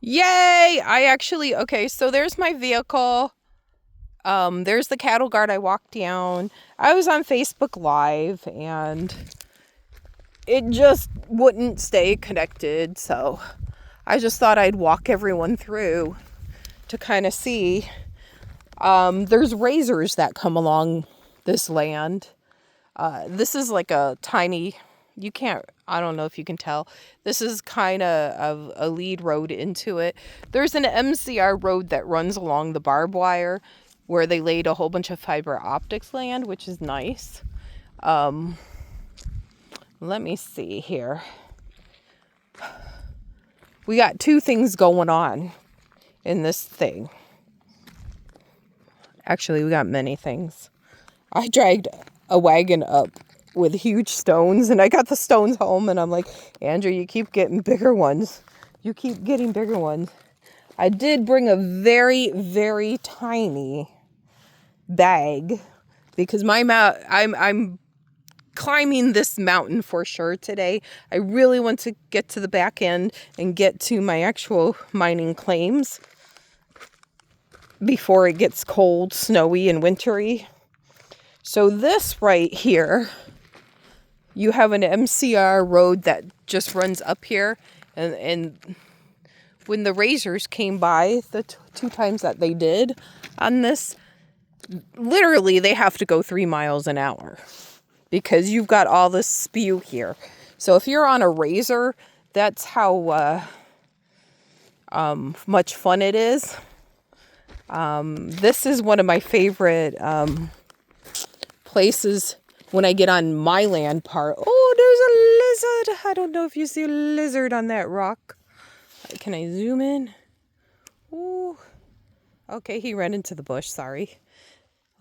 Yay! Okay, so there's my vehicle. There's the cattle guard I walked down. I was on Facebook Live and it just wouldn't stay connected, so I just thought I'd walk everyone through to kind of see. There's razors that come along this land. This is like a tiny, I don't know if you can tell. This is kind of a lead road into it. There's an MCR road that runs along the barbed wire where they laid a whole bunch of fiber optics land, which is nice. Let me see here. We got two things going on in this thing. Actually, we got many things. I dragged a wagon up with huge stones and I got the stones home and I'm like, Andrew, you keep getting bigger ones. You keep getting bigger ones. I did bring a very, very tiny bag because I'm climbing this mountain for sure today. I really want to get to the back end and get to my actual mining claims before it gets cold, snowy, and wintry. So this right here, you have an MCR road that just runs up here. And when the razors came by, the two times that they did on this, literally they have to go 3 miles an hour because you've got all this spew here. So if you're on a razor, that's how much fun it is. This is one of my favorite places when I get on my land part. Oh, there's a lizard. I don't know if you see a lizard on that rock. Can I zoom in? Ooh. Okay, he ran into the bush. Sorry.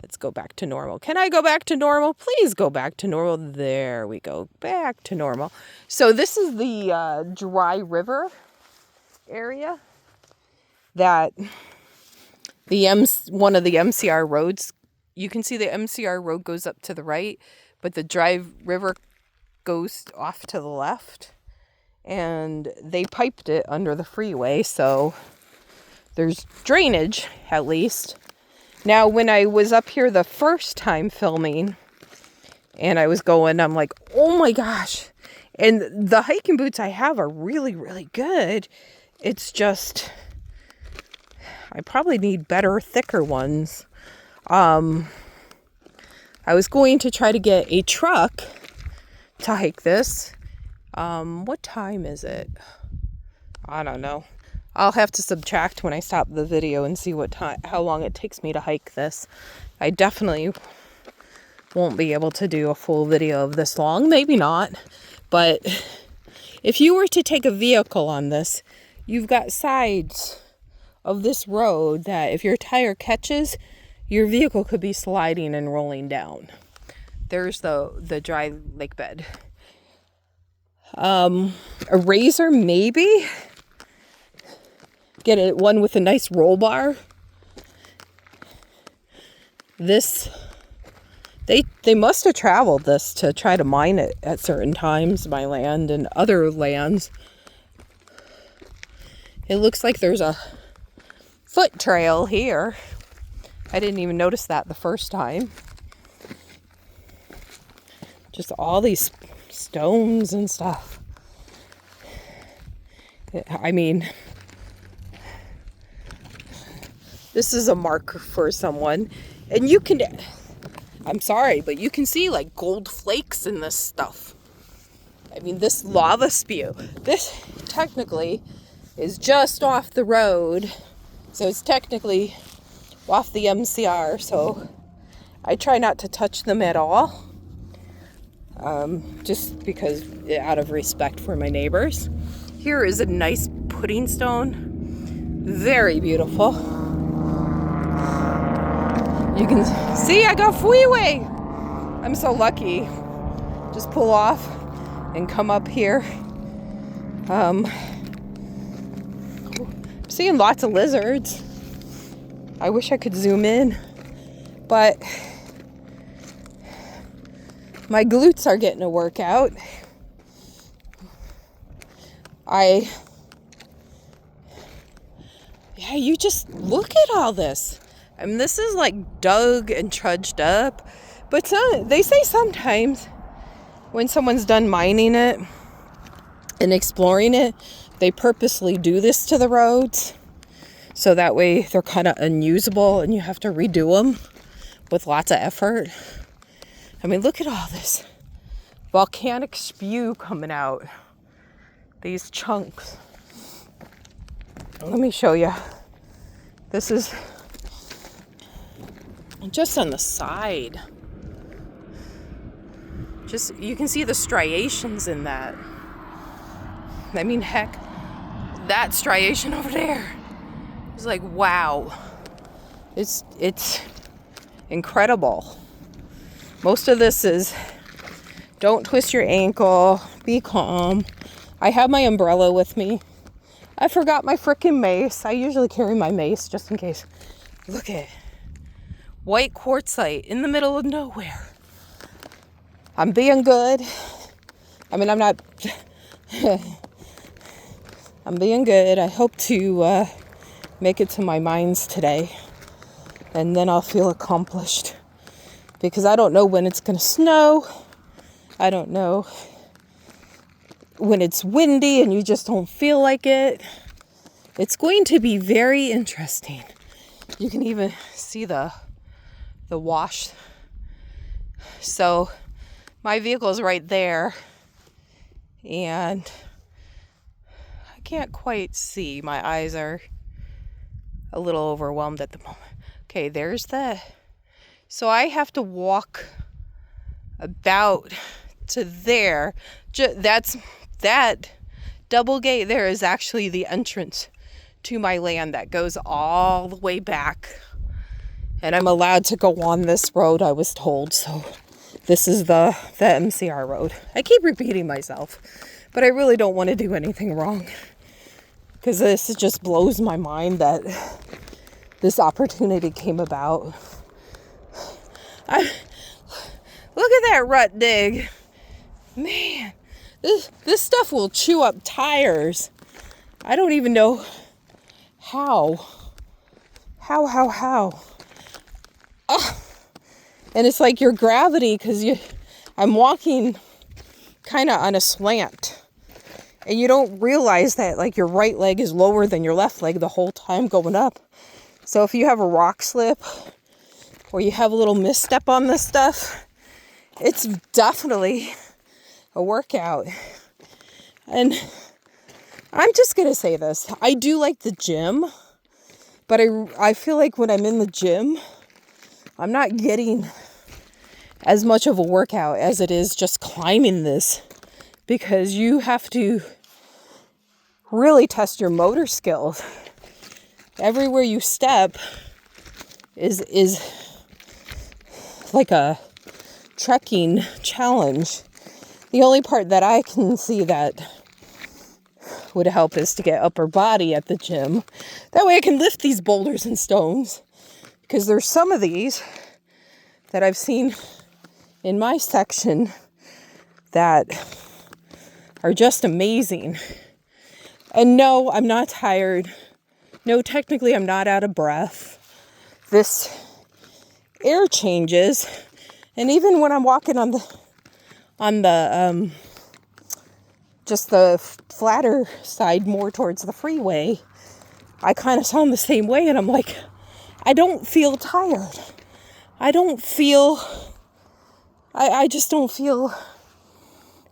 Let's go back to normal. Can I go back to normal? Please go back to normal. There we go. Back to normal. So this is the dry river area that one of the MCR roads. You can see the MCR road goes up to the right, but the dry river goes off to the left. And they piped it under the freeway, so there's drainage, at least. Now, when I was up here the first time filming, and I was going, I'm like, oh my gosh. And the hiking boots I have are really, really good. It's just, I probably need better, thicker ones. I was going to try to get a truck to hike this. What time is it? I don't know. I'll have to subtract when I stop the video and see how long it takes me to hike this. I definitely won't be able to do a full video of this long. Maybe not. But if you were to take a vehicle on this, you've got sides of this road that if your tire catches, your vehicle could be sliding and rolling down. There's the dry lake bed. A razor, maybe. Get one with a nice roll bar. This, they must have traveled this to try to mine it at certain times, my land and other lands. It looks like there's a foot trail here. I didn't even notice that the first time. Just all these stones and stuff. I mean, this is a marker for someone. And I'm sorry, but you can see like gold flakes in this stuff. I mean, this lava spew. This technically is just off the road. So it's technically off the MCR. So I try not to touch them at all. Just because out of respect for my neighbors. Here is a nice pudding stone. Very beautiful. You can see I got freeway. I'm so lucky. Just pull off and come up here. I'm seeing lots of lizards. I wish I could zoom in, but my glutes are getting a workout. I Yeah, you just look at all this. I mean, this is like dug and trudged up. But they say sometimes when someone's done mining it and exploring it, they purposely do this to the roads. So that way they're kind of unusable and you have to redo them with lots of effort. I mean, look at all this volcanic spew coming out. These chunks. Let me show you. This is just on the side. Just, you can see the striations in that. I mean, heck, that striation over there is like, wow. It's incredible. Most of this is, don't twist your ankle, be calm. I have my umbrella with me. I forgot my freaking mace. I usually carry my mace just in case. Look at it. White quartzite in the middle of nowhere. I'm being good. I mean, I'm not... I'm being good. I hope to make it to my mines today. And then I'll feel accomplished. Because I don't know when it's going to snow. I don't know when it's windy and you just don't feel like it. It's going to be very interesting. You can even see the wash. So my vehicle is right there. And I can't quite see. My eyes are a little overwhelmed at the moment. Okay, there's the... So I have to walk about to there. That double gate there is actually the entrance to my land that goes all the way back. And I'm allowed to go on this road, I was told. So this is the MCR road. I keep repeating myself, but I really don't want to do anything wrong. Because this just blows my mind that this opportunity came about. Look at that rut dig. Man, this stuff will chew up tires. I don't even know how. How? Oh. And it's like your gravity, because I'm walking kind of on a slant. And you don't realize that like your right leg is lower than your left leg the whole time going up. So if you have a rock slip or you have a little misstep on this stuff, it's definitely a workout. And I'm just going to say this. I do like the gym, but I feel like when I'm in the gym, I'm not getting as much of a workout as it is just climbing this, because you have to really test your motor skills. Everywhere you step is like a trekking challenge. The only part that I can see that would help is to get upper body at the gym. That way I can lift these boulders and stones, because there's some of these that I've seen in my section that are just amazing. And no, I'm not tired. No, technically I'm not out of breath. This air changes, and even when I'm walking on the just the flatter side more towards the freeway, I kind of sound the same way, and I'm like, I don't feel tired. I just don't feel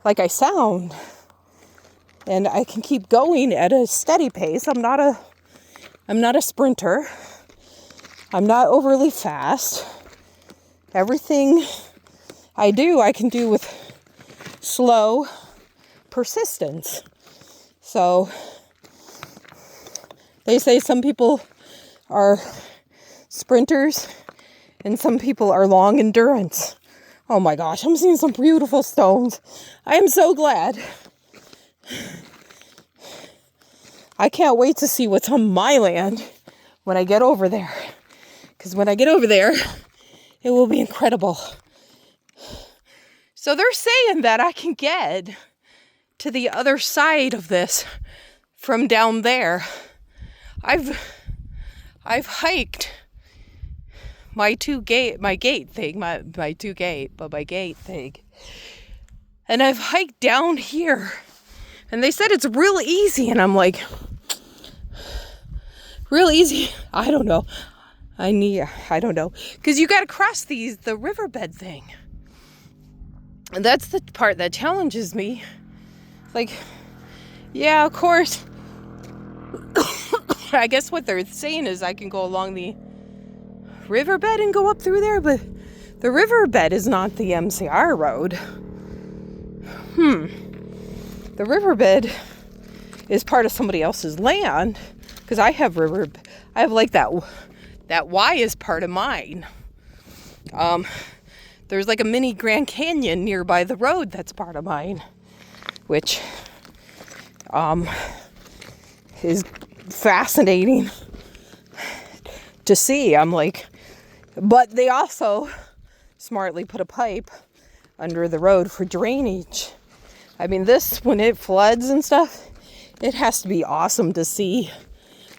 like I sound. And I can keep going at a steady pace. I'm not a sprinter. I'm not overly fast. Everything I do, I can do with slow persistence. So they say some people are sprinters and some people are long endurance. Oh my gosh, I'm seeing some beautiful stones. I am so glad. I can't wait to see what's on my land when I get over there. Because when I get over there, it will be incredible. So they're saying that I can get to the other side of this from down there. I've I've hiked my gate thing, and I've hiked down here, and they said it's real easy, and I'm like, real easy? I don't know. I don't know, because you got to cross the riverbed thing, and that's the part that challenges me. Like, yeah, of course. I guess what they're saying is I can go along the riverbed and go up through there, but the riverbed is not the MCR road. The riverbed is part of somebody else's land, because I have like that Y is part of mine. There's like a mini Grand Canyon nearby the road that's part of mine, which is fascinating to see. I'm like, but they also smartly put a pipe under the road for drainage. I mean, when it floods and stuff, it has to be awesome to see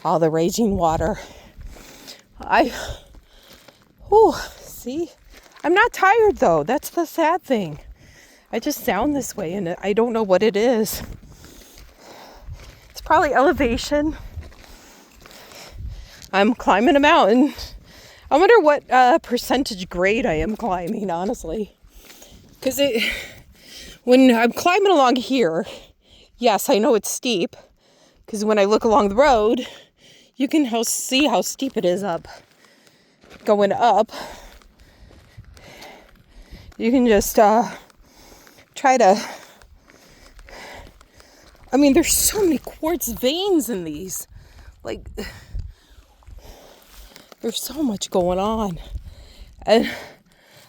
all the raging water. See, I'm not tired though. That's the sad thing. I just sound this way and I don't know what it is. It's probably elevation. I'm climbing a mountain. I wonder what percentage grade I am climbing, honestly. Because when I'm climbing along here, yes, I know it's steep. Because when I look along the road, you can see how steep it is going up. You can just try to... I mean, there's so many quartz veins in these. Like... There's so much going on. And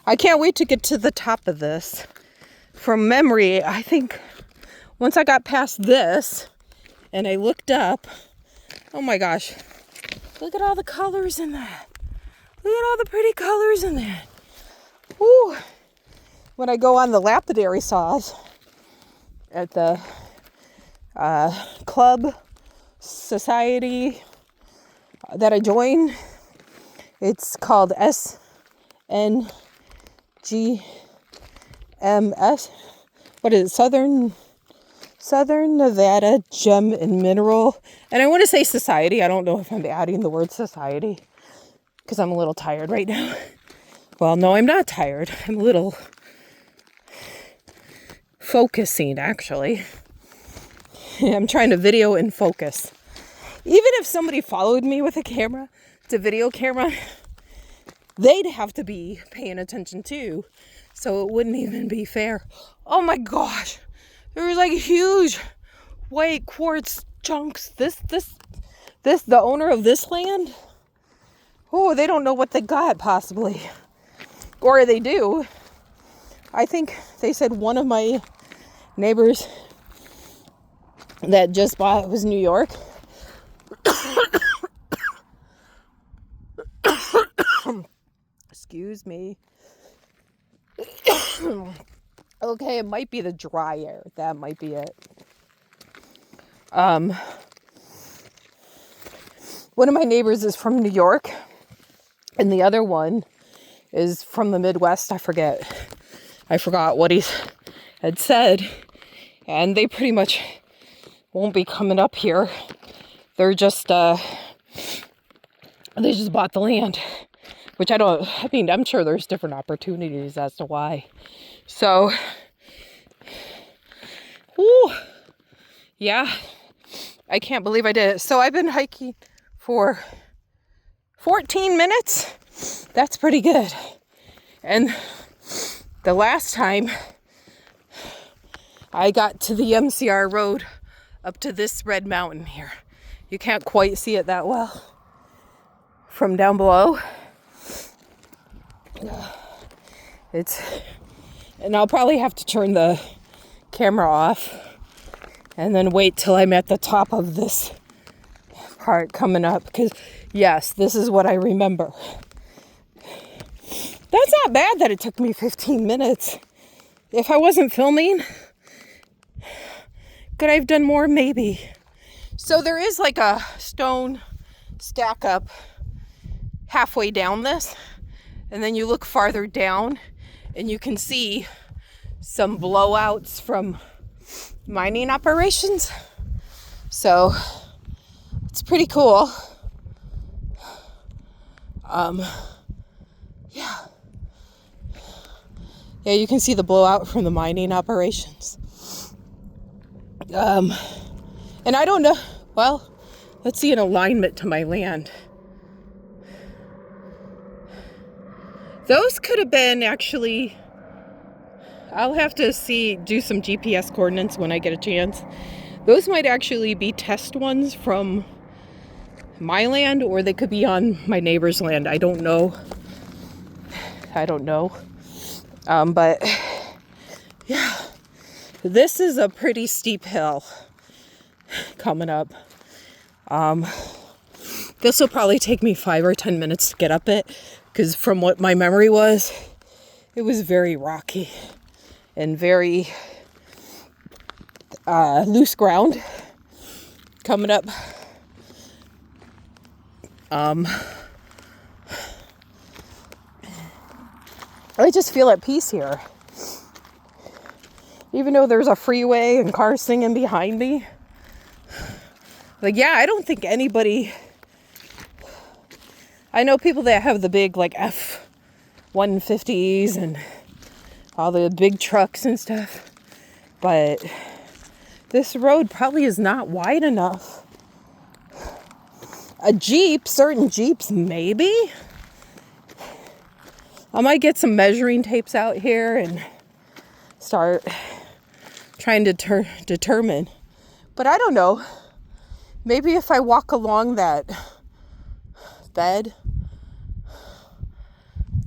I can't wait to get to the top of this. From memory, I think once I got past this and I looked up, oh my gosh, look at all the colors in that. Look at all the pretty colors in that. Woo. When I go on the lapidary saws at the club society that I joined, it's called SNGMS. What is it? Southern Nevada Gem and Mineral. And I want to say society. I don't know if I'm adding the word society because I'm a little tired right now. Well, no, I'm not tired. I'm a little focusing, actually. I'm trying to video and focus. Even if somebody followed me with a camera, it's a video camera, they'd have to be paying attention too, so it wouldn't even be fair. Oh my gosh, there was like huge white quartz chunks. The owner of this land, oh, they don't know what they got possibly, or they do. I think they said one of my neighbors that just bought it was New York. Excuse me. Okay, it might be the dry air. That might be it. One of my neighbors is from New York, and the other one is from the Midwest. I forgot what he had said, and they pretty much won't be coming up here. They're just they just bought the land, which I'm sure there's different opportunities as to why. So, yeah, I can't believe I did it. So I've been hiking for 14 minutes. That's pretty good. And the last time I got to the MCR road up to this red mountain here. You can't quite see it that well from down below. And I'll probably have to turn the camera off and then wait till I'm at the top of this part coming up, because yes, this is what I remember. That's not bad that it took me 15 minutes. If I wasn't filming, could I have done more? Maybe. So there is like a stone stack up halfway down this, and then you look farther down and you can see some blowouts from mining operations. So it's pretty cool. Yeah, you can see the blowout from the mining operations. And I don't know, well, let's see an alignment to my land. Those could have been actually, I'll have to do some GPS coordinates when I get a chance. Those might actually be test ones from my land, or they could be on my neighbor's land. I don't know. But yeah, this is a pretty steep hill coming up. This will probably take me 5 or 10 minutes to get up it, because from what my memory was, it was very rocky and very loose ground coming up. I just feel at peace here. Even though there's a freeway and cars singing behind me. Like, yeah, I don't think anybody... I know people that have the big, like, F-150s and all the big trucks and stuff. But this road probably is not wide enough. A Jeep, certain Jeeps, maybe. I might get some measuring tapes out here and start trying to determine. But I don't know. Maybe if I walk along that bed,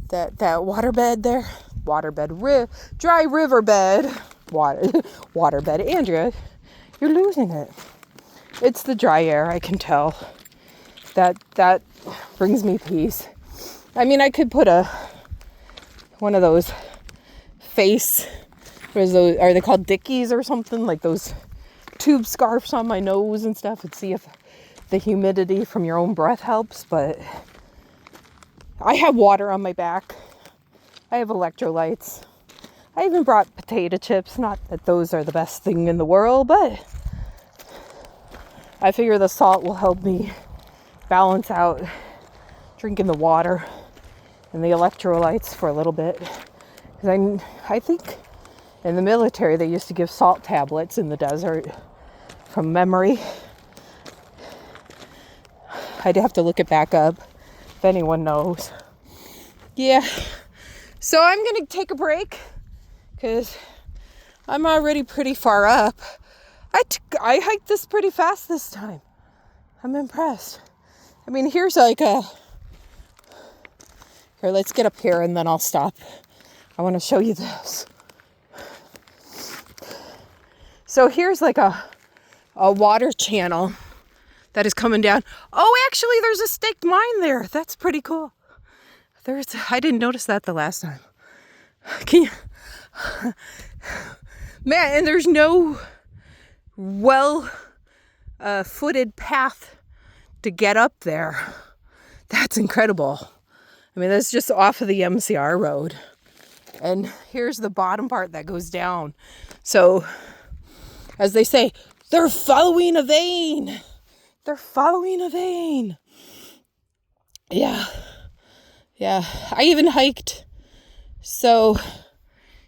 that waterbed there, dry riverbed, waterbed. Andrea, you're losing it. It's the dry air, I can tell. That brings me peace. I mean, I could put one of those what is those? Are they called Dickies or something? Like those tube scarves on my nose and stuff, and see if the humidity from your own breath helps. But I have water on my back. I have electrolytes. I even brought potato chips. Not that those are the best thing in the world, but I figure the salt will help me balance out drinking the water and the electrolytes for a little bit. Because I think in the military they used to give salt tablets in the desert from memory. I'd have to look it back up if anyone knows. Yeah. So I'm going to take a break because I'm already pretty far up. I hiked this pretty fast this time. I'm impressed. I mean, here's like here, let's get up here and then I'll stop. I want to show you this. So here's like a water channel that is coming down. Oh, actually, there's a staked mine there. That's pretty cool. I didn't notice that the last time. Man, and there's no footed path to get up there. That's incredible. I mean, that's just off of the MCR road. And here's the bottom part that goes down. So, as they say, they're following a vein. They're following a vein. Yeah. Yeah. I even hiked. So,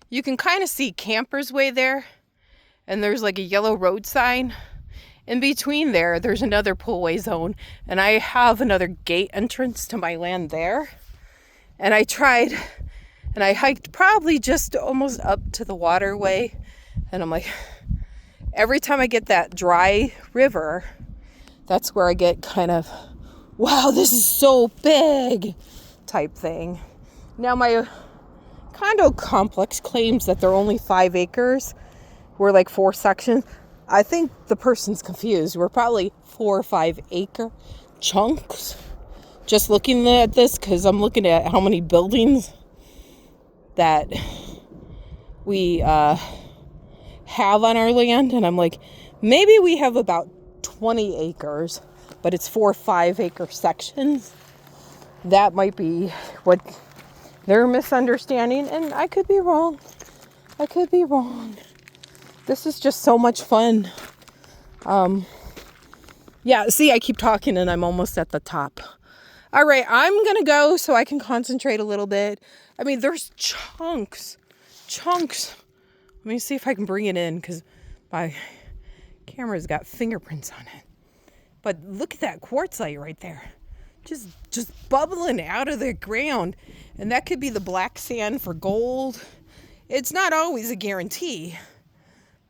you can kind of see Campers Way there. And there's like a yellow road sign. In between there's another pullway zone. And I have another gate entrance to my land there. And I hiked probably just almost up to the waterway. And I'm like, every time I get that dry river, that's where I get kind of, wow, this is so big type thing. Now my condo complex claims that they're only 5 acres. We're like 4 sections. I think the person's confused. We're probably 4 or 5 acre chunks. Just looking at this, because I'm looking at how many buildings that we have on our land, and I'm like, maybe we have about 20 acres, but it's 4 5 acre sections. that might be what they're misunderstanding, and I could be wrong. I could be wrong. This is just so much fun. Yeah, see, I keep talking and I'm almost at the top. All right, I'm going to go so I can concentrate a little bit. I mean, there's chunks. Let me see if I can bring it in because my camera's got fingerprints on it. But look at that quartzite right there. Just bubbling out of the ground. And that could be the black sand for gold. It's not always a guarantee,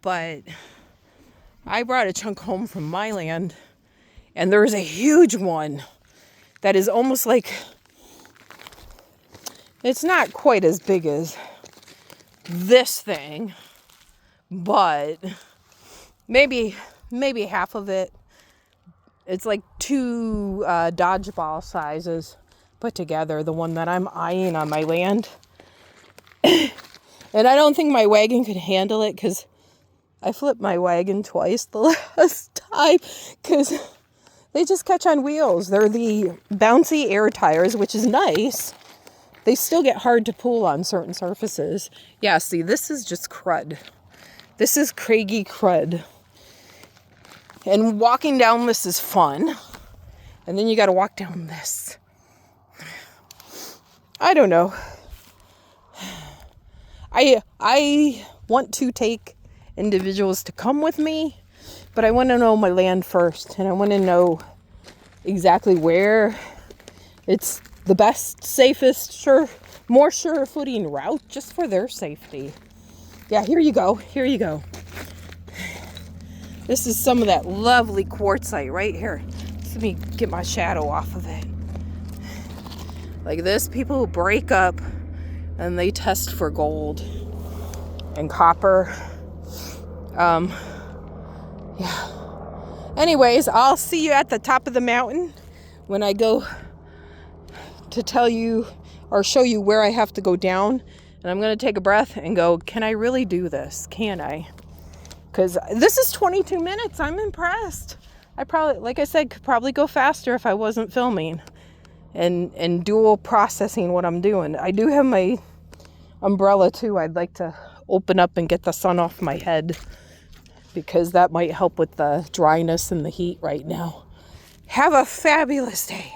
but I brought a chunk home from my land, and there's a huge one that is almost like, it's not quite as big as this thing, but maybe half of it. It's like two dodgeball sizes put together, the one that I'm eyeing on my land. And I don't think my wagon could handle it because I flipped my wagon twice the last time because they just catch on wheels. They're the bouncy air tires, which is nice. They still get hard to pull on certain surfaces. Yeah, see, this is just crud. This is craggy crud. And walking down this is fun. And then you got to walk down this. I don't know. I want to take individuals to come with me, but I want to know my land first. And I want to know exactly where it's the best, safest, more sure footing route just for their safety. Yeah, here you go. Here you go. This is some of that lovely quartzite right here. Let me get my shadow off of it. Like this, people break up and they test for gold and copper. Yeah. Anyways, I'll see you at the top of the mountain when I go to tell you or show you where I have to go down. And I'm going to take a breath and go, can I really do this? Can I? Because this is 22 minutes. I'm impressed. I probably, like I said, could probably go faster if I wasn't filming and dual processing what I'm doing. I do have my umbrella too. I'd like to open up and get the sun off my head because that might help with the dryness and the heat right now. Have a fabulous day.